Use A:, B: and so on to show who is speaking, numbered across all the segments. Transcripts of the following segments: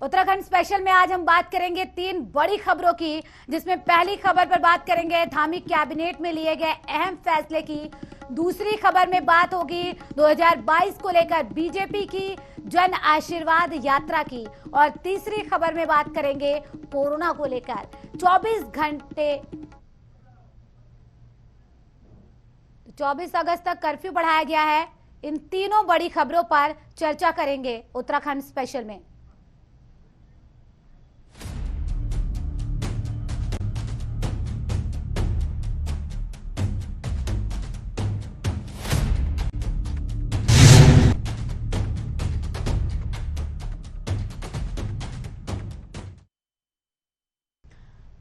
A: Uttarakhand special में आज हम बात करेंगे 3 बड़ी खबरों की, जिसमें पहली खबर पर बात करेंगे धामी कैबिनेट में लिए गए अहम फैसले की। दूसरी खबर में बात होगी 2022 को लेकर बीजेपी की जन आशीर्वाद यात्रा की। और तीसरी खबर में बात करेंगे कोरोना को लेकर 24 अगस्त तक कर्फ्यू बढ़ाया गया है। इन तीनों बड़ी खबरों पर चर्चा करेंगे उत्तराखंड स्पेशल में।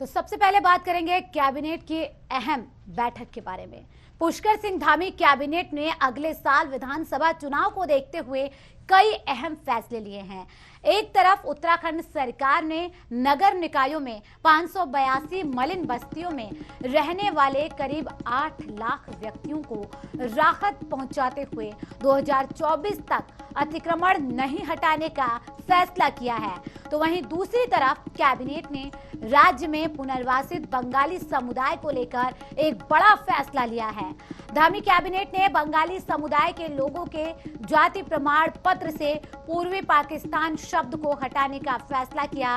A: तो सबसे पहले बात करेंगे कैबिनेट की अहम बैठक के बारे में। पुष्कर सिंह धामी कैबिनेट ने अगले साल विधानसभा चुनाव को देखते हुए कई अहम फैसले लिए हैं। एक तरफ उत्तराखंड सरकार ने नगर निकायों में 582 मलिन बस्तियों में रहने वाले करीब 8 लाख व्यक्तियों को राहत पहुंचाते हुए 2024 तक अतिक्रमण नहीं हटाने का फैसला किया है, तो वहीं दूसरी तरफ कैबिनेट ने राज्य में पुनर्वासित बंगाली समुदाय को लेकर एक बड़ा फैसला लिया है। धामी कैबिनेट ने बंगाली समुदाय के लोगों के जाति प्रमाण पत्र से पूर्वी पाकिस्तान शब्द को हटाने का फैसला किया।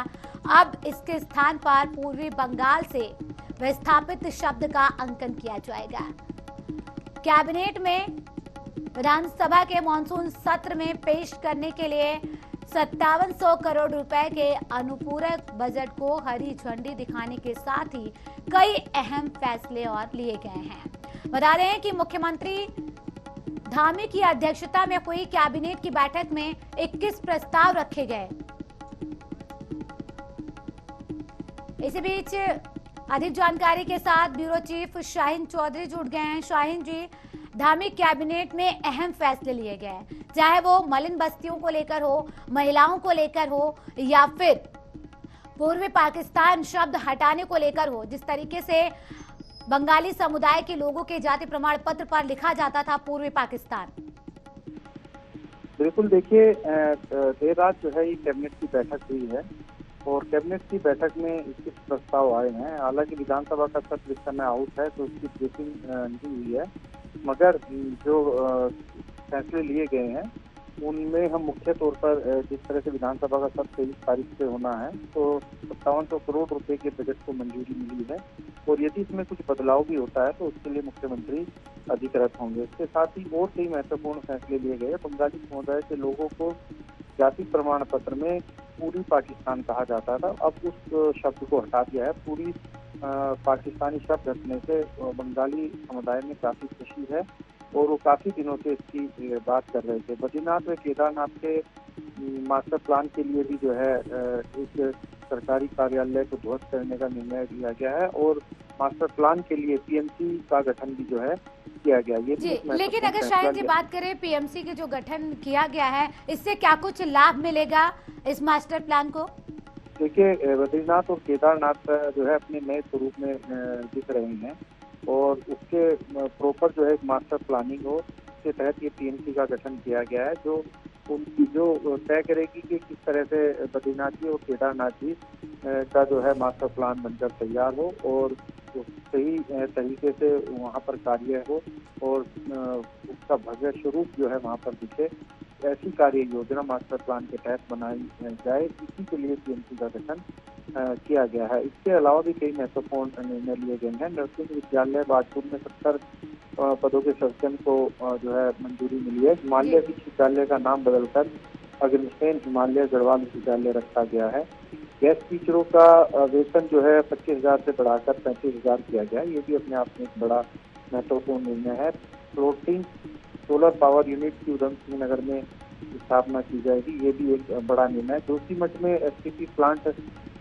A: अब इसके स्थान पर पूर्वी बंगाल से विस्थापित शब्द का अंकन किया जाएगा। कैबिनेट में विधानसभा के मॉनसून सत्र में पेश करने के लिए 5700 करोड़ रुपए के अनुपूरक बजट को हरी झंडी दिखाने के साथ ही कई अहम फैसले और लिए गए हैं। बता रहे हैं कि मुख्यमंत्री धामी की अध्यक्षता में हुई कैबिनेट की बैठक में 21 प्रस्ताव रखे गए। इसी बीच अधिक जानकारी के साथ ब्यूरो चीफ शाहीन चौधरी जुड़ गए हैं। शाहीन जी, धामी कैबिनेट में अहम फैसले लिए गए, चाहे वो मलिन बस्तियों को लेकर हो, महिलाओं को लेकर हो, या फिर पूर्वी पाकिस्तान शब्द हटाने को लेकर हो। जिस तरीके से बंगाली समुदाय के लोगों के जाति प्रमाण पत्र पर लिखा जाता था पूर्वी पाकिस्तान।
B: बिल्कुल, देखिए देर रात जो है ये कैबिनेट की बैठक हुई है और कैबिनेट की बैठक में 21 प्रस्ताव आए हैं। हालांकि विधानसभा का सत्र इस समय आउट है तो उसकी ब्रीफिंग नहीं हुई है, मगर जो फैसले लिए गए हैं उनमें हम मुख्य तौर पर जिस तरह से विधानसभा का सत्र 23 तारीख से होना है तो 5700 करोड़ रुपए के बजट को मंजूरी मिली है और यदि इसमें कुछ बदलाव भी होता है तो उसके लिए मुख्यमंत्री अधिकृत होंगे। इसके साथ ही और कई महत्वपूर्ण फैसले लिए गए। बंगाली समुदाय के लोगों को जाति प्रमाण पत्र में पूरी पाकिस्तान कहा जाता था, अब उस शब्द को हटा दिया है। पूरी पाकिस्तानी शब्द हटने से बंगाली समुदाय में काफी खुशी है और वो काफी दिनों से इसकी बात कर रहे थे। बद्रीनाथ व केदारनाथ के मास्टर प्लान के लिए भी जो है एक सरकारी कार्यालय को ध्वस्त करने का निर्णय लिया गया है और मास्टर प्लान के लिए पीएमसी का गठन भी जो है किया गया। ये
A: जी, लेकिन अगर शायद जी बात करें पीएमसी के जो गठन किया गया है, इससे क्या कुछ लाभ मिलेगा इस मास्टर प्लान को?
B: देखिए, बद्रीनाथ और केदारनाथ जो है अपने नए स्वरूप में दिख रहे हैं और उसके प्रॉपर जो है एक मास्टर प्लानिंग हो, उसके तहत ये पीएमसी का गठन किया गया है जो उनकी जो तय करेगी कि किस तरह से बद्रीनाथ जी और केदारनाथ जी का जो है मास्टर प्लान बनकर तैयार हो और सही तरीके से वहाँ पर कार्य हो और उसका भव्य स्वरूप जो है वहाँ पर दिखे। ऐसी कार्य योजना मास्टर प्लान के तहत बनाई जाए, इसी के लिए पीएमसी का गठन किया गया है। इसके अलावा भी कई महत्वपूर्ण निर्णय लिए गए हैं। नर्सिंग विद्यालय बाजपुर में 70 पदों के सृजन को जो है मंजूरी मिली है। हिमालय विश्वविद्यालय का नाम बदलकर अग्रसेन हिमालय गढ़वाल विश्वविद्यालय रखा गया है। गैस टीचरों का वेतन जो है 25,000 से बढ़ाकर 35,000 किया गया। ये भी अपने आप में एक बड़ा महत्वपूर्ण निर्णय है। फ्लोटिंग सोलर पावर यूनिट की उधमसिंह नगर में स्थापना की जाएगी, ये भी एक बड़ा निर्णय है। जोशीमठ में एसटीपी प्लांट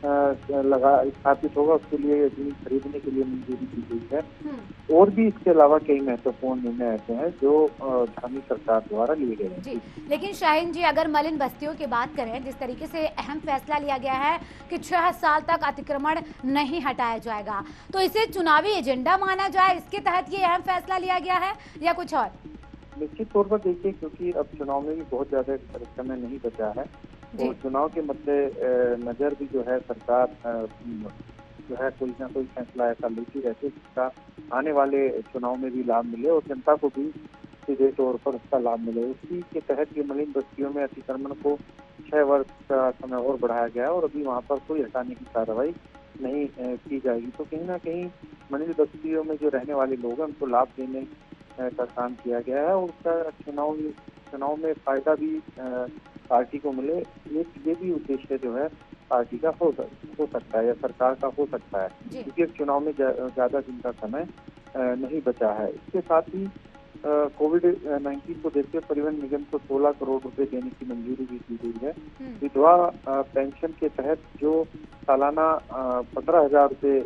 B: स्थापित होगा, उसके लिए जमीन खरीदने के लिए मंजूरी दी गई है। और भी इसके अलावा कई महत्वपूर्ण निर्णय ऐसे हैं जो धामी सरकार द्वारा लिए गए हैं।
A: जी, लेकिन शाहीन जी, अगर मलिन बस्तियों की बात करें, जिस तरीके से अहम फैसला लिया गया है कि 6 साल तक अतिक्रमण नहीं हटाया जाएगा, तो इसे चुनावी एजेंडा माना जाए, इसके तहत ये अहम फैसला लिया गया है या कुछ और?
B: निश्चित तौर पर देखिए, क्योंकि अब चुनाव में भी बहुत ज्यादा समय नहीं बचा है, तो इसके लिए जो है मास्टर प्लान जो है 2022 तक जो है 6 साल तक अतिक्रमण नहीं हटाया जाएगा। ये भी एक बड़ा निर्णय है जो धामी सरकार द्वारा लिए गए हैं। जी।
A: लेकिन
B: तो चुनाव के मद्दे नजर भी जो है सरकार जो है कोई ना कोई फैसला ऐसा लेती रहती है जिसका आने वाले चुनाव में भी लाभ मिले और जनता को भी सीधे तौर पर उसका लाभ मिले। उसी के तहत ये मलिन बस्तियों में अतिक्रमण को 6 वर्ष का समय और बढ़ाया गया है और अभी वहाँ पर कोई हटाने की कार्रवाई नहीं की जाएगी। तो कहीं ना कहीं मलिन बस्तियों में जो रहने वाले लोग हैं उनको लाभ देने का काम किया गया है और उसका चुनाव में फायदा भी पार्टी को मिले, ये भी उद्देश्य जो है पार्टी का हो सकता है या सरकार का हो सकता है, क्योंकि चुनाव में ज्यादा दिन का समय नहीं बचा है। इसके साथ ही कोविड-19 को देखते हुए परिवहन निगम को 16 करोड़ रुपए देने की मंजूरी भी दी गई है। विधवा पेंशन के तहत जो सालाना 15,000 रुपए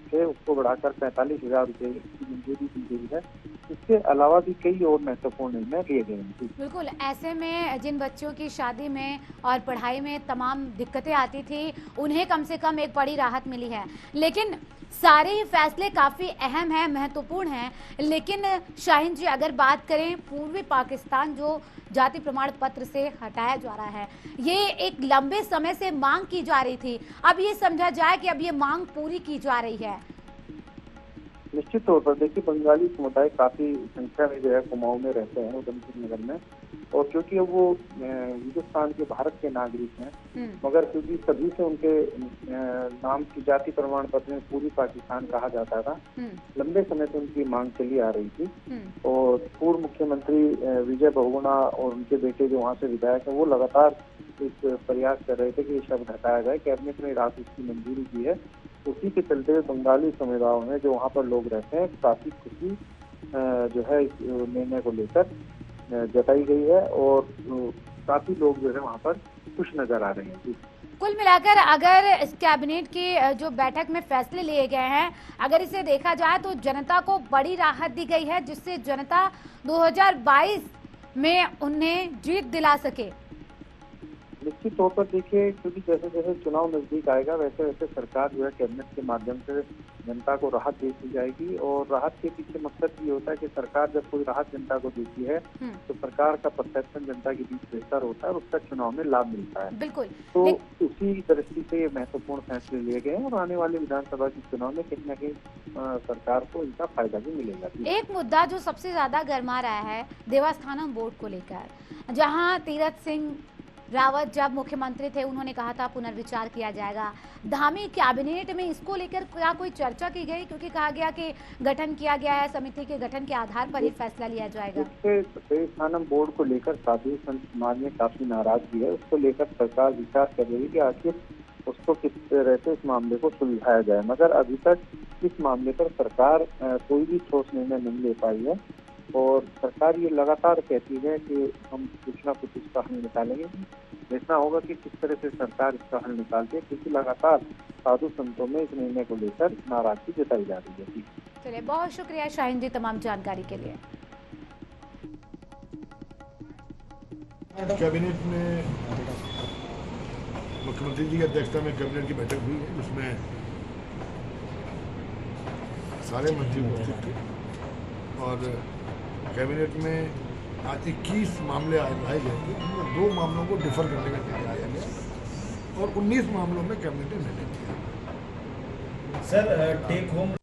B: थे उसको बढ़ाकर 45,000 रुपए की मंजूरी दी गई है। इसके अलावा भी कई और महत्वपूर्ण निर्णय लिए गए हैं।
A: बिल्कुल, ऐसे में जिन बच्चों की शादी में और पढ़ाई में तमाम दिक्कतें आती थी उन्हें कम से कम एक बड़ी राहत मिली है। लेकिन सारे ही फैसले काफी अहम हैं, महत्वपूर्ण हैं। लेकिन शाहीन जी, अगर बात करें पूर्वी पाकिस्तान जो जाति प्रमाण पत्र से हटाया जा रहा है, ये एक लंबे समय से मांग की जा रही थी। अब ये समझा जाए कि अब ये मांग पूरी की जा रही है।
B: निश्चित तौर पर देखिए, बंगाली समुदाय काफी संख्या में जो है कुमाऊं में रहते हैं, उधमसिंह नगर में, और क्योंकि वो हिंदुस्तान के भारत के नागरिक हैं, मगर क्योंकि सभी से उनके नाम की जाति प्रमाण पत्र में पूरी पाकिस्तान कहा जाता था, लंबे समय से उनकी मांग चली आ रही थी। और पूर्व मुख्यमंत्री विजय बहुगुणा और उनके बेटे जो वहाँ से विधायक हैं वो लगातार इस प्रयास कर रहे थे कि ये शब्द हटाया जाए। कैबिनेट ने रात इसकी मंजूरी दी है। उसी के चलते बंगाली समुदायों में जो वहाँ पर लोग रहते हैं काफी खुशी जो है इस निर्णय को लेकर जताई गई है और काफी लोग जो है वहाँ पर खुश नजर आ रहे हैं।
A: कुल मिलाकर अगर इस कैबिनेट की जो बैठक में फैसले लिए गए हैं, अगर इसे देखा जाए तो जनता को बड़ी राहत दी गई है, जिससे जनता 2022 में उन्हें जीत दिला सके।
B: निश्चित तौर पर देखिए, क्योंकि जैसे जैसे चुनाव नजदीक आएगा वैसे वैसे सरकार जो है कैबिनेट के माध्यम से जनता को राहत देती जाएगी। और राहत के पीछे मकसद ये होता है कि सरकार जब कोई राहत जनता को देती है तो सरकार का परसेप्शन जनता के बीच बेहतर होता है और उसका चुनाव में लाभ मिलता है।
A: बिल्कुल।
B: तो उसी दृष्टि से ये महत्वपूर्ण फैसले लिए गए हैं और आने वाले विधानसभा के चुनाव में कहीं न कहीं सरकार को इनका फायदा भी मिलेगा।
A: एक मुद्दा जो सबसे ज्यादा गर्मा रहा है देवस्थानम बोर्ड को लेकर, जहाँ तीरथ सिंह रावत जब मुख्यमंत्री थे उन्होंने कहा था पुनर्विचार किया जाएगा। धामी कैबिनेट में इसको लेकर क्या कोई चर्चा की गई? क्योंकि कहा गया कि गठन किया गया है, समिति के गठन के आधार पर ही फैसला लिया जाएगा।
B: देवस्थानम बोर्ड को लेकर साधु संत समाज में काफी नाराजगी है। उसको लेकर सरकार विचार कर रही है कि आखिर उसको किस तरह से इस मामले को सुलझाया जाए, मगर अभी तक इस मामले पर सरकार कोई भी ठोस निर्णय नहीं ले पाई है। और सरकार ये लगातार कहती है कि हम कुछ ना कुछ इसका हल निकालेंगे। देखना होगा कि किस तरह से सरकार इसका हल निकालती है, क्योंकि लगातार साधु संतों में इस निर्णय को लेकर नाराजगी जताई जा रही है।
A: चलिए, बहुत शुक्रिया शाहीन जी तमाम जानकारी के लिए।
C: कैबिनेट में मुख्यमंत्री जी की अध्यक्षता में कैबिनेट की बैठक हुई है, जिसमें सारे मंत्री उपस्थित थे और कैबिनेट में आज 21 मामले आए गए थे, उनमें 2 मामलों को डिफर करने का निर्णय आया गया और 19 मामलों में कैबिनेट ने निर्णय किया।
D: सर, टेक होम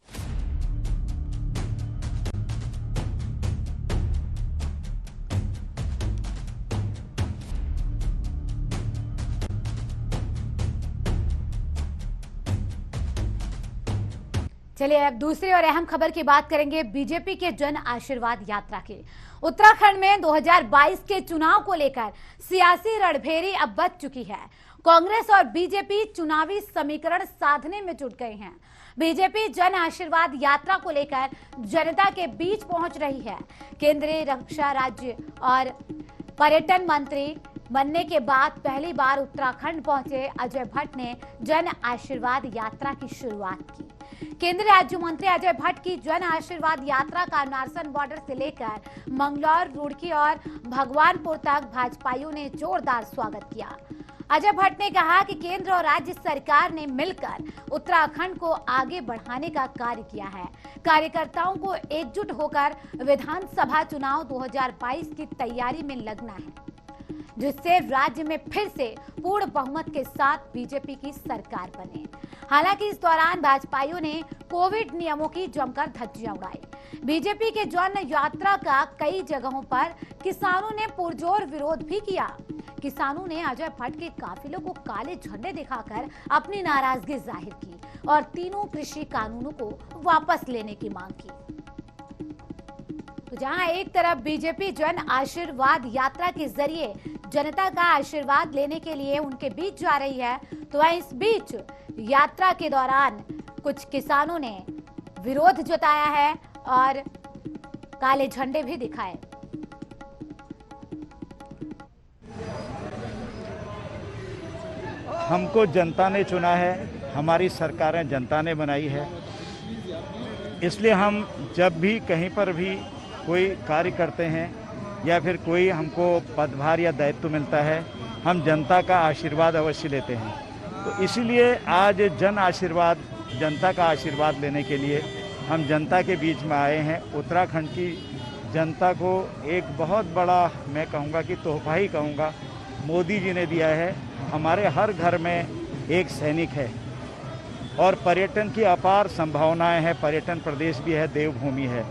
A: चलिए, अब दूसरी और अहम खबर की बात करेंगे बीजेपी के जन आशीर्वाद यात्रा की। उत्तराखंड में 2022 के चुनाव को लेकर सियासी रणभेरी अब बच चुकी है। कांग्रेस और बीजेपी चुनावी समीकरण साधने में जुट गए हैं। बीजेपी जन आशीर्वाद यात्रा को लेकर जनता के बीच पहुंच रही है। केंद्रीय रक्षा राज्य और पर्यटन मंत्री बनने के बाद पहली बार उत्तराखंड पहुंचे अजय भट्ट ने जन आशीर्वाद यात्रा की शुरुआत की। केंद्रीय राज्य मंत्री अजय भट्ट की जन आशीर्वाद यात्रा का नारसन बॉर्डर से लेकर मंगलौर, रुड़की और भगवानपुर तक भाजपाइयों ने जोरदार स्वागत किया। अजय भट्ट ने कहा कि केंद्र और राज्य सरकार ने मिलकर उत्तराखंड को आगे बढ़ाने का कार्य किया है। कार्यकर्ताओं को एकजुट होकर विधानसभा चुनाव 2022 की तैयारी में लगना है। जिससे राज्य में फिर से पूर्ण बहुमत के साथ बीजेपी की सरकार बने। हालांकि इस दौरान भाजपाइयों ने कोविड नियमों की जमकर धज्जियां उड़ाई। बीजेपी के जन यात्रा का कई जगहों पर किसानों ने पुरजोर विरोध भी किया। किसानों ने अजय भट्ट के काफिलों को काले झंडे दिखाकर अपनी नाराजगी जाहिर की और तीनों कृषि कानूनों को वापस लेने की मांग की। तो जहां एक तरफ बीजेपी जन आशीर्वाद यात्रा के जरिए जनता का आशीर्वाद लेने के लिए उनके बीच जा रही है, तो वहीं इस बीच यात्रा के दौरान कुछ किसानों ने विरोध जताया है और काले झंडे भी दिखाए।
D: हमको जनता ने चुना है, हमारी सरकारें जनता ने बनाई है, इसलिए हम जब भी कहीं पर भी कोई कार्य करते हैं या फिर कोई हमको पदभार या दायित्व मिलता है, हम जनता का आशीर्वाद अवश्य लेते हैं। तो इसीलिए आज जन आशीर्वाद, जनता का आशीर्वाद लेने के लिए हम जनता के बीच में आए हैं। उत्तराखंड की जनता को एक बहुत बड़ा, मैं कहूँगा कि तोहफा ही कहूँगा, मोदी जी ने दिया है। हमारे हर घर में एक सैनिक है और पर्यटन की अपार संभावनाएं हैं। पर्यटन प्रदेश भी है, देवभूमि है,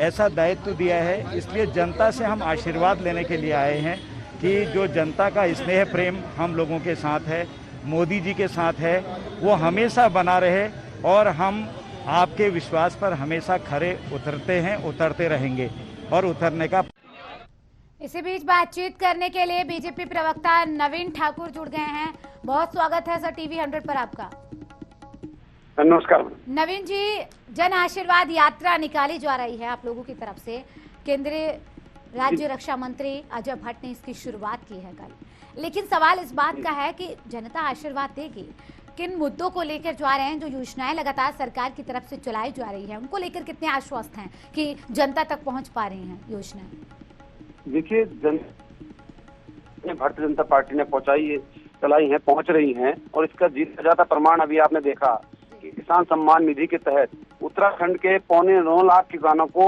D: ऐसा दायित्व दिया है। इसलिए जनता से हम आशीर्वाद लेने के लिए आए हैं कि जो जनता का स्नेह प्रेम हम लोगों के साथ है, मोदी जी के साथ है, वो हमेशा बना रहे और हम आपके विश्वास पर हमेशा खरे उतरते हैं, उतरते रहेंगे और उतरने का।
A: इसी बीच बातचीत करने के लिए बीजेपी प्रवक्ता नवीन ठाकुर जुड़ गए हैं। बहुत स्वागत है सर टीवी 100 पर आपका।
E: नमस्कार
A: नवीन जी, जन आशीर्वाद यात्रा निकाली जा रही है आप लोगों की तरफ से। केंद्रीय राज्य रक्षा मंत्री अजय भट्ट ने इसकी शुरुआत की है कल, लेकिन सवाल इस बात का है कि जनता आशीर्वाद देगी। किन मुद्दों को लेकर जा रहे हैं? जो योजनाएं लगातार सरकार की तरफ से चलाई जा रही है, उनको लेकर कितने आश्वस्त हैं कि जनता तक पहुंच पा रही हैं योजनाएं?
E: देखिए, भारतीय जनता पार्टी ने चलाई है, पहुंच रही हैं, और इसका जीता जाता प्रमाण अभी आपने देखा कि किसान सम्मान निधि के तहत उत्तराखंड के 9.25 लाख किसानों को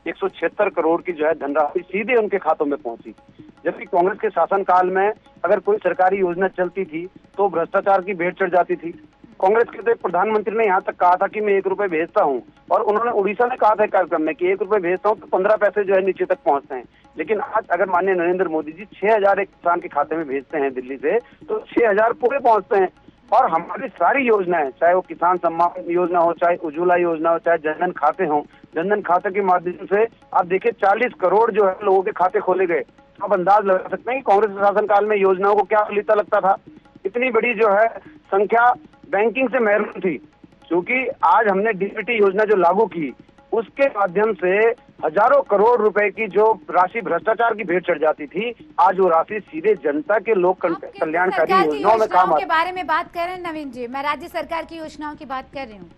E: 176 करोड़ की जो है धनराशि सीधे उनके खातों में पहुंची। जबकि कांग्रेस के शासनकाल में अगर कोई सरकारी योजना चलती थी तो भ्रष्टाचार की भेंट चढ़ जाती थी। कांग्रेस के तो प्रधानमंत्री ने यहाँ तक कहा था कि मैं 1 रुपए भेजता हूँ, और उन्होंने उड़ीसा में कहा था कार्यक्रम में कि 1 रुपए भेजता हूँ तो 15 पैसे जो है नीचे तक पहुँचते हैं। लेकिन आज अगर माननीय नरेंद्र मोदी जी 6,000 एक किसान के खाते में भेजते हैं दिल्ली से, तो 6,000 पूरे पहुँचते हैं। और हमारी सारी योजनाएं, चाहे वो किसान सम्मान योजना हो, चाहे उज्ज्वला योजना हो, चाहे जनधन खाते हो, जनधन खाते के माध्यम से आप देखिए 40 करोड़ जो है लोगों के खाते खोले गए। आप अंदाज लगा सकते हैं कि कांग्रेस के शासनकाल में योजनाओं को क्या फलीता लगता था। इतनी बड़ी जो है संख्या बैंकिंग से महरूम थी, क्योंकि आज हमने डीबीटी योजना जो लागू की, उसके माध्यम से हजारों करोड़ रुपए की जो राशि भ्रष्टाचार की भेंट चढ़ जाती थी, आज वो राशि सीधे जनता के लोक कल्याणकारी योजनाओं में काम
A: के बारे में बात कर रहे हैं नवीन जी। मैं राज्य सरकार की योजनाओं की बात कर रही हूँ।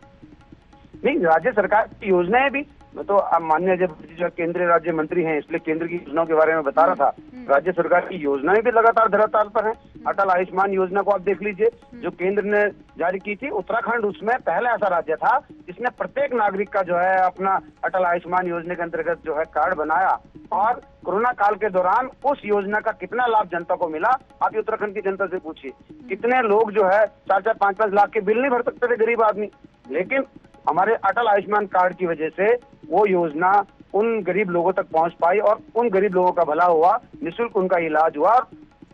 E: नहीं, राज्य सरकार की योजनाएं भी, मैं तो माननीय जो केंद्रीय राज्य मंत्री हैं, इसलिए केंद्र की योजनाओं के बारे में बता रहा था। राज्य सरकार की योजनाएं भी लगातार धरातल पर हैं। अटल आयुष्मान योजना को आप देख लीजिए, जो केंद्र ने जारी की थी, उत्तराखंड उसमें पहला ऐसा राज्य था जिसने प्रत्येक नागरिक का जो है अपना अटल आयुष्मान योजना के अंतर्गत जो है कार्ड बनाया। और कोरोना काल के दौरान उस योजना का कितना लाभ जनता को मिला, आप उत्तराखंड की जनता से पूछिए। कितने लोग जो है 4-4, 5-5 लाख के बिल नहीं भर सकते थे गरीब आदमी, लेकिन हमारे अटल आयुष्मान कार्ड की वजह से वो योजना उन गरीब लोगों तक पहुंच पाई और उन गरीब लोगों का भला हुआ, निःशुल्क उनका इलाज हुआ,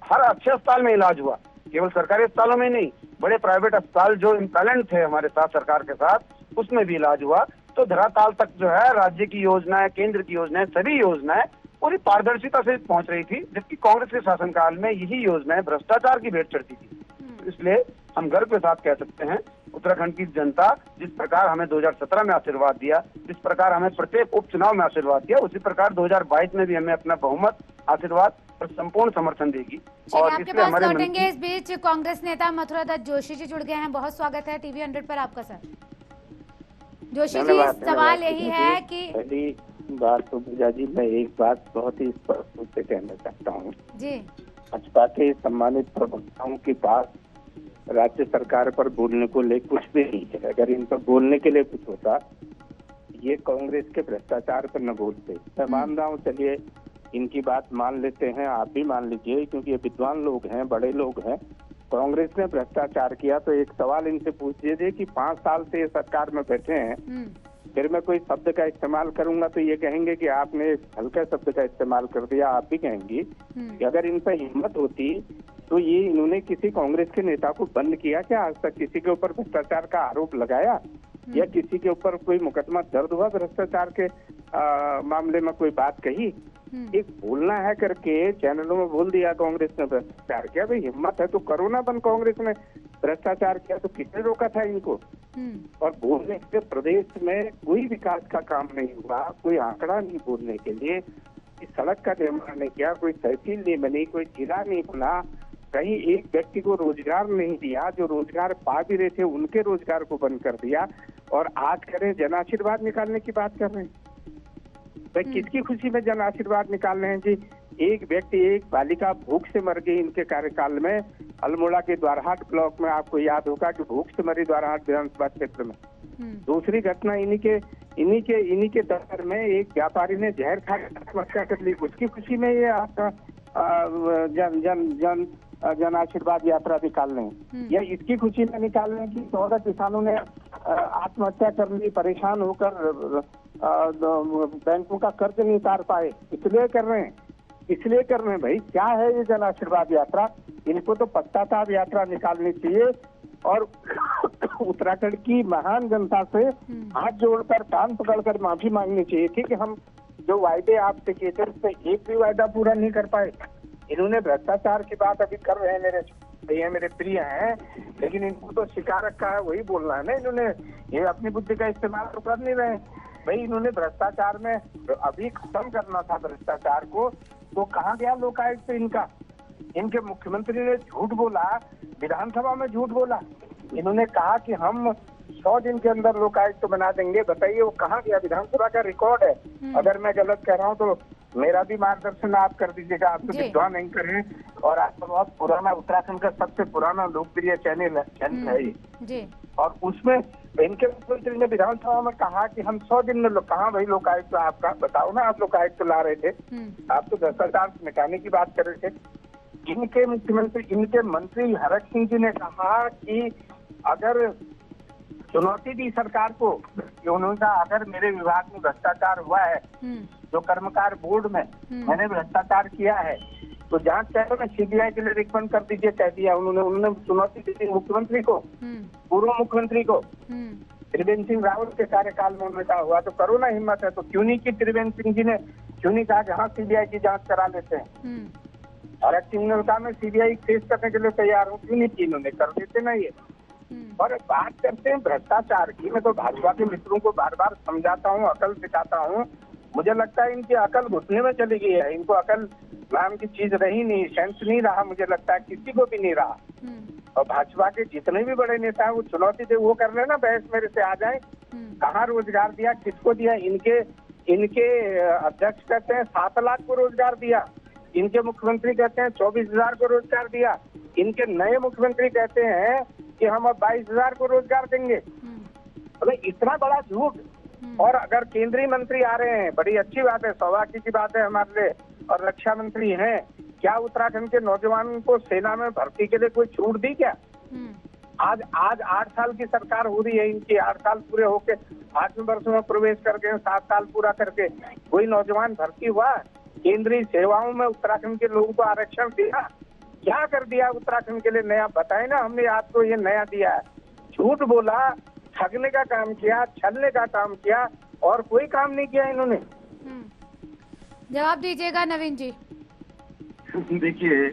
E: हर अच्छे अस्पताल में इलाज हुआ, केवल सरकारी अस्पतालों में नहीं, बड़े प्राइवेट अस्पताल जो इम्पैलेंट थे हमारे साथ सरकार के साथ, उसमें भी इलाज हुआ। तो धरातल तक जो है राज्य की योजनाएं, केंद्र की योजनाएं, सभी योजनाएं पूरी पारदर्शिता से पहुंच रही थी, जबकि कांग्रेस के शासनकाल में यही योजनाएं भ्रष्टाचार की भेंट चढ़ती थी। इसलिए हम गर्व के साथ कह सकते हैं, उत्तराखंड की जनता जिस प्रकार हमें 2017 में आशीर्वाद दिया, जिस प्रकार हमें प्रत्येक उपचुनाव में आशीर्वाद दिया, उसी प्रकार 2022 में भी हमें अपना बहुमत, आशीर्वाद और संपूर्ण समर्थन देगी। और
A: आपके पास लौटेंगे। इस बीच कांग्रेस नेता मथुरा दत्त जोशी जी जुड़ गए हैं। बहुत स्वागत है टीवी 100 पर आपका सर। जोशी जी, सवाल यही है कि
F: पहली बात तो पूजा जी, मैं एक बात बहुत ही स्पष्ट रूप से कहना चाहता हूँ
A: जी।
F: भाजपा के सम्मानित प्रवक्ताओं के पास राज्य सरकार पर बोलने को ले कुछ भी नहीं है। अगर इन पर बोलने के लिए कुछ होता, ये कांग्रेस के भ्रष्टाचार पर न बोलते। मैं मान रहा हूँ, चलिए इनकी बात मान लेते हैं, आप भी मान लीजिए, क्योंकि ये विद्वान लोग हैं, बड़े लोग हैं। कांग्रेस ने भ्रष्टाचार किया तो एक सवाल इनसे पूछ दीजिए कि 5 साल से ये सरकार में बैठे हैं, फिर मैं कोई शब्द का इस्तेमाल करूंगा तो ये कहेंगे कि आपने हल्का शब्द का इस्तेमाल कर दिया। आप भी कहेंगी कि अगर इन पर हिम्मत होती तो ये इन्होंने किसी कांग्रेस के नेता को बंद किया क्या? आज तक किसी के ऊपर भ्रष्टाचार का आरोप लगाया या किसी के ऊपर कोई मुकदमा दर्ज हुआ भ्रष्टाचार के मामले में, कोई बात कही? एक बोलना है करके चैनलों में बोल दिया कांग्रेस ने भ्रष्टाचार किया। भाई हिम्मत है तो करो ना बंद। कांग्रेस ने भ्रष्टाचार किया तो किसने रोका था इनको? और बोलने के प्रदेश में कोई विकास का काम नहीं हुआ, कोई आंकड़ा नहीं बोलने के लिए, सड़क का निर्माण नहीं किया, कोई तहसील नहीं बनी, कोई जिला नहीं बना, कहीं एक व्यक्ति को रोजगार नहीं दिया, जो रोजगार पा भी रहे थे उनके रोजगार को बंद कर दिया। और आज करें जन आशीर्वाद निकालने की बात कर रहे हैं। भाई किसकी खुशी में जन आशीर्वाद निकाल रहे हैं जी? एक व्यक्ति, एक बालिका भूख से मर गई इनके कार्यकाल में, अल्मोड़ा के द्वारहाट ब्लॉक में। आपको याद होगा कि भूख से मरी द्वारहाट विधानसभा क्षेत्र में। दूसरी घटना इन्हीं के दफ्तर में एक व्यापारी ने जहर खा आत्महत्या कर ली। उसकी खुशी में ये आपका जन आशीर्वाद यात्रा निकाल रहे हैं, या इसकी खुशी में निकाल रहे हैं कि 14 किसानों ने आत्महत्या कर ली, परेशान होकर बैंकों का कर्ज नहीं उतार पाए, इसलिए कर रहे हैं। भाई क्या है ये जन आशीर्वाद यात्रा? इनको तो पश्चाताप यात्रा निकालनी चाहिए और उत्तराखंड की महान जनता से हाथ जोड़कर कान पकड़कर माफी मांगनी चाहिए। ठीक है, हम जो वायदे आपसे किए थे उससे एक भी वायदा पूरा नहीं कर पाए। इन्होंने भ्रष्टाचार की बात अभी कर रहे हैं, मेरे प्रिय हैं, लेकिन इनको तो शिकार रखा है, वही बोलना है ना इन्होंने। ये अपनी बुद्धि का इस्तेमाल तो कर नहीं रहे। भाई इन्होंने भ्रष्टाचार में अभी खत्म करना था भ्रष्टाचार को, तो कहाँ गया लोकायुक्त इनका? इनके मुख्यमंत्री ने झूठ बोला, विधानसभा में झूठ बोला। इन्होंने कहा कि हम 100 दिन के अंदर लोकायुक्त बना देंगे। बताइए वो कहाँ गया? विधानसभा का रिकॉर्ड है। अगर मैं गलत कह रहा हूँ तो मेरा भी मार्गदर्शन आप कर दीजिएगा। आप तो विद्वान एंकर हैं और आपका बहुत पुराना, उत्तराखंड का सबसे पुराना लोकप्रिय चैनल है ये। और उसमें इनके मुख्यमंत्री ने विधानसभा में कहा कि हम 100 दिन में कहाँ भाई लोकायुक्त आपका? बताओ ना, आप लोकायुक्त ला रहे थे, आप तो भ्रष्टाचार मिटाने की बात कर रहे थे। इनके मुख्यमंत्री, इनके मंत्री हरक सिंह जी ने कहा कि अगर चुनौती दी सरकार को, उन्होंने कहा अगर मेरे विभाग में भ्रष्टाचार हुआ है, जो कर्मकार बोर्ड में मैंने भ्रष्टाचार किया है, तो जांच चाहे ना सीबीआई के लिए रिकमेंड कर दीजिए, कह दिया उन्होंने चुनौती दी थी मुख्यमंत्री को, पूर्व मुख्यमंत्री को। त्रिवेंद्र सिंह रावत के कार्यकाल में उन्होंने कहा हुआ तो करो ना, हिम्मत है तो क्यों नहीं की? त्रिवेंद्र सिंह जी ने क्यों नहीं कहा कि हाँ सीबीआई की जांच करा लेते हैं? और सिंह ने कहा मैं सीबीआई फेस करने के लिए तैयार हूँ, क्यों नहीं की? इन्होंने कर देते ना ये। और बात करते हैं भ्रष्टाचार की, मैं तो भाजपा के मित्रों को बार बार समझाता हूँ, अकल सिखाता हूँ। मुझे लगता है इनकी अकल घुटने में चली गई है। इनको अकल नाम की चीज रही नहीं, सेंस नहीं रहा, मुझे लगता है किसी को भी नहीं रहा। और भाजपा के जितने भी बड़े नेता हैं वो चुनौती दे, वो कर लेना बहस मेरे से आ जाए। कहाँ रोजगार दिया, किसको दिया? इनके अध्यक्ष कहते हैं 7 लाख को रोजगार दिया, इनके मुख्यमंत्री कहते हैं 24,000 को रोजगार दिया, इनके नए मुख्यमंत्री कहते हैं कि हम अब 22,000 को रोजगार देंगे। अरे इतना बड़ा झूठ। और अगर केंद्रीय मंत्री आ रहे हैं, बड़ी अच्छी बात है, सौभाग्य की बात है हमारे लिए, और रक्षा मंत्री हैं, क्या उत्तराखंड के नौजवानों को सेना में भर्ती के लिए कोई छूट दी क्या? आज 8 साल की सरकार हो रही है इनकी, 8 साल पूरे होके 8वें वर्ष में प्रवेश करके 7 साल पूरा करके कोई नौजवान भर्ती हुआ? केंद्रीय सेवाओं में उत्तराखंड के लोगों को आरक्षण दिया? क्या कर दिया उत्तराखंड के लिए नया? बताए ना, हमने आपको ये नया दिया है। झूठ बोला, ठगने का काम किया, छलने का काम किया, और कोई काम नहीं किया इन्होंने।
A: जवाब दीजिएगा नवीन जी।
G: देखिए,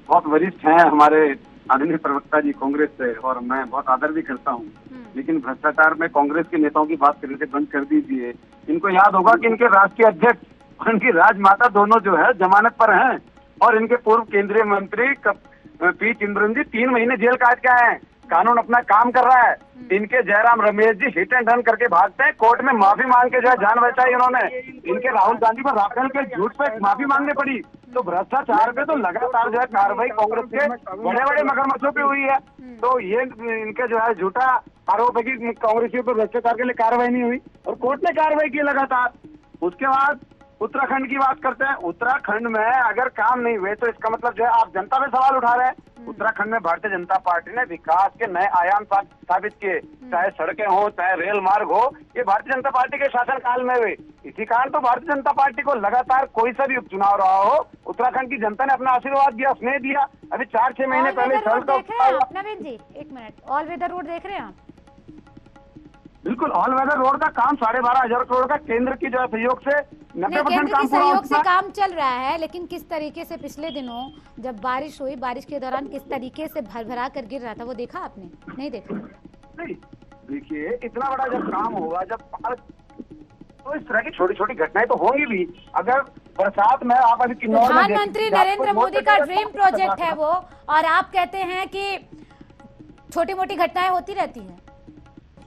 G: बहुत वरिष्ठ हैं हमारे आदरणीय प्रवक्ता जी कांग्रेस से, और मैं बहुत आदर भी करता हूँ, लेकिन भ्रष्टाचार में कांग्रेस के नेताओं की बात करने से बंद कर दीजिए। इनको याद होगा कि इनके राष्ट्रीय अध्यक्ष और इनकी राजमाता दोनों जो है जमानत पर हैं, और इनके पूर्व केंद्रीय मंत्री पी चिदंबरम जी 3 महीने जेल काट के आए हैं। कानून अपना काम कर रहा है। इनके Jairam Ramesh ji hit and run करके भागते हैं, कोर्ट में माफी मांग के जो है जान बचाई इन्होंने। इनके राहुल गांधी पर राफेल के झूठ पे माफी मांगनी पड़ी। तो भ्रष्टाचार पे तो लगातार जो है कार्रवाई कांग्रेस के बड़े बड़े मगरमच्छों पे हुई है। तो ये इनके जो है झूठा आरोप है कि कांग्रेसियों पर भ्रष्टाचार के लिए कार्रवाई नहीं हुई, और कोर्ट ने कार्रवाई की लगातार। उसके बाद
E: उत्तराखंड की बात करते हैं। उत्तराखंड में अगर काम नहीं हुए तो इसका मतलब जो है आप जनता पे सवाल उठा रहे हैं। उत्तराखंड में भारतीय जनता पार्टी ने विकास के नए आयाम स्थापित किए, चाहे सड़कें हो चाहे रेल मार्ग हो, ये भारतीय जनता पार्टी के शासनकाल में हुए। इसी कारण तो भारतीय जनता पार्टी को लगातार कोई सा भी उपचुनाव रहा हो, उत्तराखंड की जनता ने अपना आशीर्वाद दिया, स्नेह दिया। अभी 4-6 महीने पहले
A: नवीन जी, एक मिनट, ऑल वेदर रोड देख रहे हैं आप?
E: बिल्कुल, ऑल वेदर रोड का काम 12,500 करोड़ का केंद्र की जो सहयोग से 90% काम
A: सहयोग से काम चल रहा है, लेकिन किस तरीके से पिछले दिनों जब बारिश हुई, बारिश के दौरान किस तरीके से भरभरा कर गिर रहा था, वो देखा आपने? नहीं देखा?
E: नहीं, देखिए इतना बड़ा जब काम होगा, जब तो इस तरह की छोटी छोटी घटनाएं तो होंगी भी। अगर बरसात में आप अभी
A: प्रधानमंत्री नरेंद्र मोदी का ड्रीम प्रोजेक्ट है वो, और आप कहते हैं कि छोटी मोटी घटनाएं होती रहती हैं।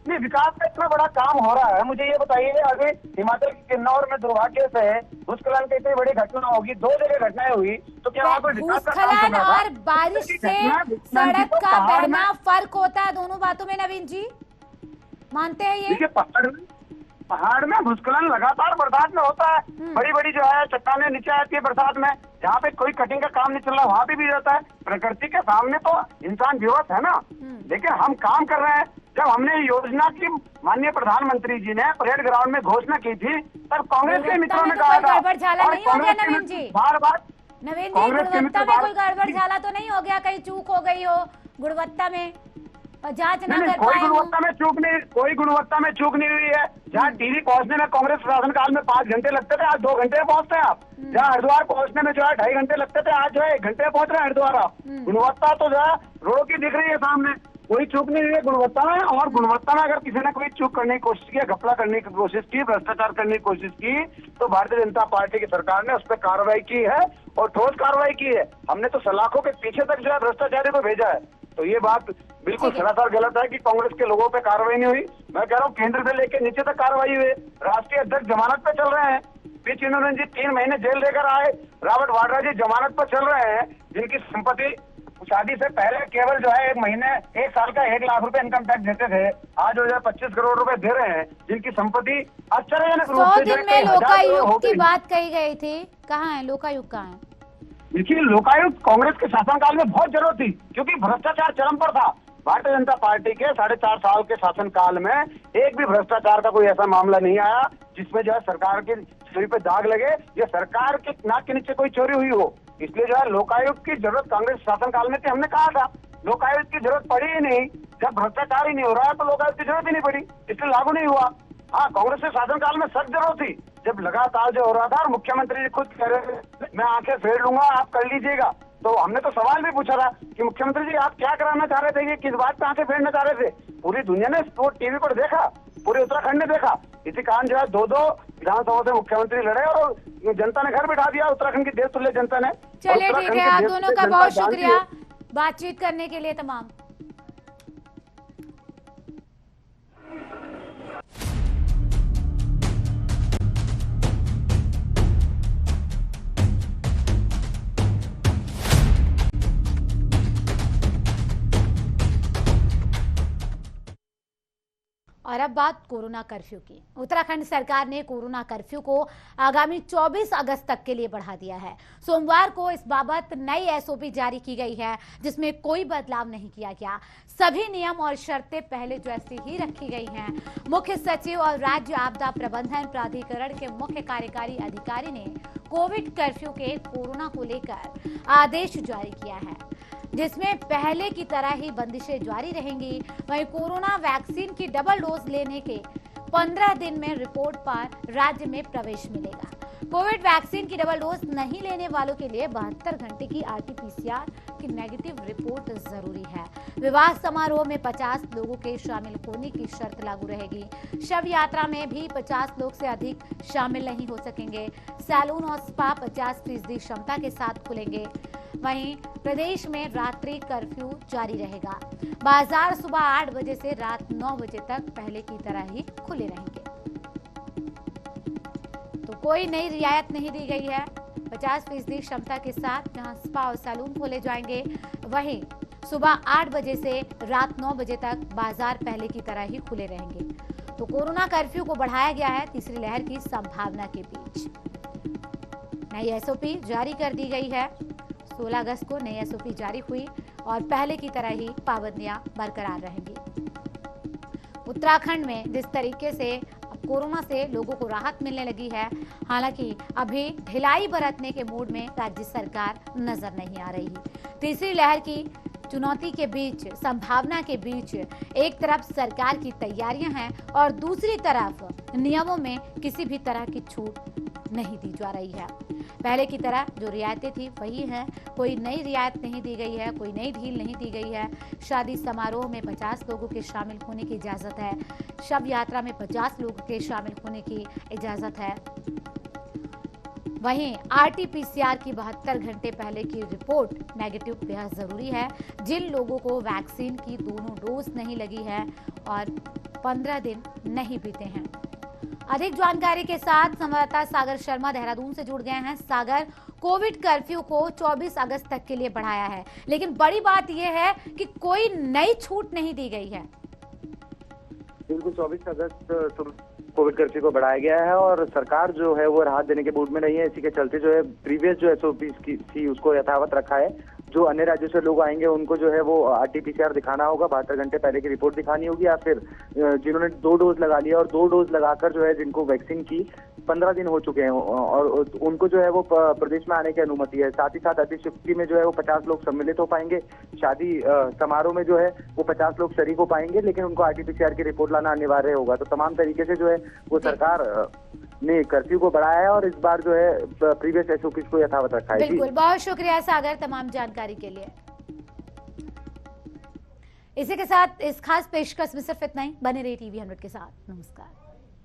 E: नहीं, विकास का इतना बड़ा काम हो रहा है। मुझे ये बताइए, अभी हिमाचल के किन्नौर में दुर्भाग्य से भूस्खलन की इतनी बड़ी घटना होगी, 2 जगह घटनाएं हुई, तो क्या वहाँ पर विकास का काम
A: भूस्खलन और बारिश से सड़क का बहना फर्क होता है दोनों बातों में। नवीन जी मानते हैं ये?
E: देखिए, पहाड़ में भूस्खलन लगातार बरसात में होता है। बड़ी बड़ी जो है चट्टानें नीचे आती है बरसात में, जहाँ पे कोई कटिंग का काम नहीं चल रहा वहाँ पे भी रहता है। प्रकृति के सामने तो इंसान विवश है ना। लेकिन हम काम कर रहे हैं। जब हमने योजना की माननीय प्रधानमंत्री जी ने परेड ग्राउंड में घोषणा की थी, तब कांग्रेस के मित्रों ने कहा था,
A: गड़बड़ झाला नहीं हो गया नवीन जी?
E: बार
A: नवीन जी, गुणवत्ता में कोई गड़बड़ झाला तो नहीं हो गया? कहीं चूक हो गई हो गुणवत्ता में और जांच न कर
E: कोई
A: पाए?
E: कोई गुणवत्ता में चूक नहीं हुई है। जहाँ टिहरी पहुंचने में कांग्रेस शासनकाल में 5 घंटे लगते थे, आज 2 घंटे में पहुंचते हैं आप। जहाँ हरिद्वार पहुंचने में जो है 2.5 घंटे लगते थे, आज जो है 1 घंटे में पहुंच रहे हैं हरिद्वार। गुणवत्ता तो जो है रोड की दिख रही है सामने, कोई चूक नहीं हुई है गुणवत्ता में। और गुणवत्ता में अगर किसी ने कोई चूक करने की कोशिश की, घपला करने की कोशिश की, भ्रष्टाचार करने की कोशिश की, तो भारतीय जनता पार्टी की सरकार ने उस पर कार्रवाई की है और ठोस कार्रवाई की है। हमने तो सलाखों के पीछे तक जो है भ्रष्टाचारी को भेजा है। तो ये बात बिल्कुल सरासर गलत है कि कांग्रेस के लोगों पे कार्रवाई नहीं हुई। मैं कह रहा हूँ केंद्र से लेकर नीचे तक कार्रवाई हुई। राष्ट्रीय अध्यक्ष जमानत पे चल रहे हैं, पी चिदम्बरम जी 3 महीने जेल लेकर आए, रॉबर्ट वाड्रा जी जमानत पर चल रहे हैं, जिनकी संपत्ति शादी से पहले केवल जो है 1 साल का 1 लाख रुपए इनकम टैक्स देते थे, आज जो है 25 करोड़ रुपए दे रहे हैं, जिनकी संपत्ति आश्चर्यजनक रूप से
A: 100 दिन में लोकायुक्त की बात कही गई थी। कहाँ है लोकायुक्त? कहाँ है?
E: देखिए, लोकायुक्त कांग्रेस के शासनकाल में बहुत जरूरत थी, क्योंकि भ्रष्टाचार चरम पर था। भारतीय जनता पार्टी के 4.5 साल के शासनकाल में एक भी भ्रष्टाचार का कोई ऐसा मामला नहीं आया जिसमें जो है सरकार के सिर पे दाग लगे या सरकार के नाक के नीचे कोई चोरी हुई हो। इसलिए जो है लोकायुक्त की जरूरत कांग्रेस शासनकाल में थी। हमने कहा था लोकायुक्त की जरूरत पड़ी ही नहीं। जब भ्रष्टाचार ही नहीं हो रहा है तो लोकायुक्त की जरूरत ही नहीं पड़ी, इसलिए लागू नहीं हुआ। हाँ, कांग्रेस के शासनकाल में सख्त जरूरत थी, जब लगातार जो हो रहा था और मुख्यमंत्री जी खुद कह रहे थे मैं आंखें फेर लूंगा, आप कर लीजिएगा। तो हमने तो सवाल भी पूछा था कि मुख्यमंत्री जी आप क्या कराना चाह रहे थे, ये किस बात पे आंखें फेरना चाह रहे थे? पूरी दुनिया ने इसको टीवी पर देखा, पूरे उत्तराखंड ने देखा। इसी कारण जो है 2-2 विधानसभा से मुख्यमंत्री लड़े और जनता ने घर बिठा दिया, उत्तराखंड की देवतुल्य जनता ने।
A: चलिए ठीक है, आप दोनों का बहुत शुक्रिया बातचीत करने के लिए तमाम। और अब बात कोरोना कर्फ्यू की। उत्तराखंड सरकार ने कोरोना कर्फ्यू को आगामी 24 अगस्त तक के लिए बढ़ा दिया है। सोमवार को इस बाबत नई एसओपी जारी की गई है, जिसमें कोई बदलाव नहीं किया गया। सभी नियम और शर्तें पहले जैसी ही रखी गई हैं। मुख्य सचिव और राज्य आपदा प्रबंधन प्राधिकरण के मुख्य कार्यकारी अधिकारी ने कोविड कर्फ्यू के कोरोना को लेकर आदेश जारी किया है, जिसमें पहले की तरह ही बंदिशें जारी रहेंगी। वहीं कोरोना वैक्सीन की डबल डोज लेने के 15 दिन में रिपोर्ट पर राज्य में प्रवेश मिलेगा। कोविड वैक्सीन की डबल डोज नहीं लेने वालों के लिए 72 घंटे की RT-PCR की नेगेटिव रिपोर्ट जरूरी है। विवाह समारोह में 50 लोगों के शामिल होने की शर्त लागू रहेगी। शव यात्रा में भी 50 लोग से अधिक शामिल नहीं हो सकेंगे। सैलून और स्पा 50% क्षमता के साथ खुलेंगे। वहीं प्रदेश में रात्रि कर्फ्यू जारी रहेगा। बाजार सुबह 8 बजे से रात 9 बजे तक पहले की तरह ही खुले रहेंगे। तो कोई नई रियायत नहीं दी गई है। 50% क्षमता के साथ जहां स्पा और सैलून खोले जाएंगे, वहीं सुबह 8 बजे से रात 9 बजे तक बाजार पहले की तरह ही खुले रहेंगे। तो कोरोना कर्फ्यू को बढ़ाया गया है तीसरी लहर की संभावना के बीच। नई एसओपी जारी कर दी गई है। 16 अगस्त को नई एसओपी जारी हुई और पहले की तरह ही पाबंदियां बरकरार रहेंगी। उत्तराखंड में जिस तरीके से कोरोना से लोगों को राहत मिलने लगी है, हालांकि अभी ढिलाई बरतने के मूड में राज्य सरकार नजर नहीं आ रही। तीसरी लहर की चुनौती के बीच, संभावना के बीच एक तरफ सरकार की तैयारियां हैं और दूसरी तरफ नियमों में किसी भी तरह की छूट नहीं दी जा रही है। पहले की तरह जो रियायतें थी वही हैं, कोई नई रियायत नहीं दी गई है, कोई नई ढील नहीं दी गई है। शादी समारोह में 50 लोगों के शामिल होने की इजाजत है, शव यात्रा में 50 लोगों के शामिल होने की इजाजत है। वहीं आरटीपीसीआर की 72 घंटे पहले की रिपोर्ट नेगेटिव बेहद जरूरी है। जिन लोगों को वैक्सीन की दोनों डोज नहीं लगी है और 15 दिन नहीं बीते हैं। अधिक जानकारी के साथ संवाददाता सागर शर्मा देहरादून से जुड़ गए हैं। सागर, कोविड कर्फ्यू को 24 अगस्त तक के लिए बढ़ाया है, लेकिन बड़ी बात यह है कि कोई नई छूट नहीं दी गई है।
E: बिल्कुल, 24 अगस्त कोविड कर्फ्यू को बढ़ाया गया है और सरकार जो है वो राहत देने के मूड में नहीं है। इसी के चलते जो है प्रीवियस जो एसओपी थी उसको यथावत रखा है। जो अन्य राज्यों से लोग आएंगे उनको जो है वो आरटीपीसीआर दिखाना होगा, 72 घंटे पहले की रिपोर्ट दिखानी होगी, या फिर जिन्होंने 2 डोज लगा लिया और 2 डोज लगाकर जो है जिनको वैक्सीन की 15 दिन हो चुके हैं और उनको जो है वो प्रदेश में आने की अनुमति है। साथ ही साथ अतिशयोक्ति में जो है वो 50 लोग सम्मिलित हो पाएंगे। शादी समारोह में जो है वो 50 लोग शरीक हो पाएंगे, लेकिन उनको आरटीपीसीआर की रिपोर्ट लाना अनिवार्य होगा। तो तमाम तरीके से जो है वो सरकार ने कर्फ्यू को बढ़ाया है और इस बार जो है प्रीवियस एसओपी को यथावत रखा है।
A: बिल्कुल, बहुत शुक्रिया सागर तमाम जानकारी के लिए। इसी के साथ इस खास पेशकश में सिर्फ इतना ही। बने रहिए टीवी 100 के साथ। नमस्कार।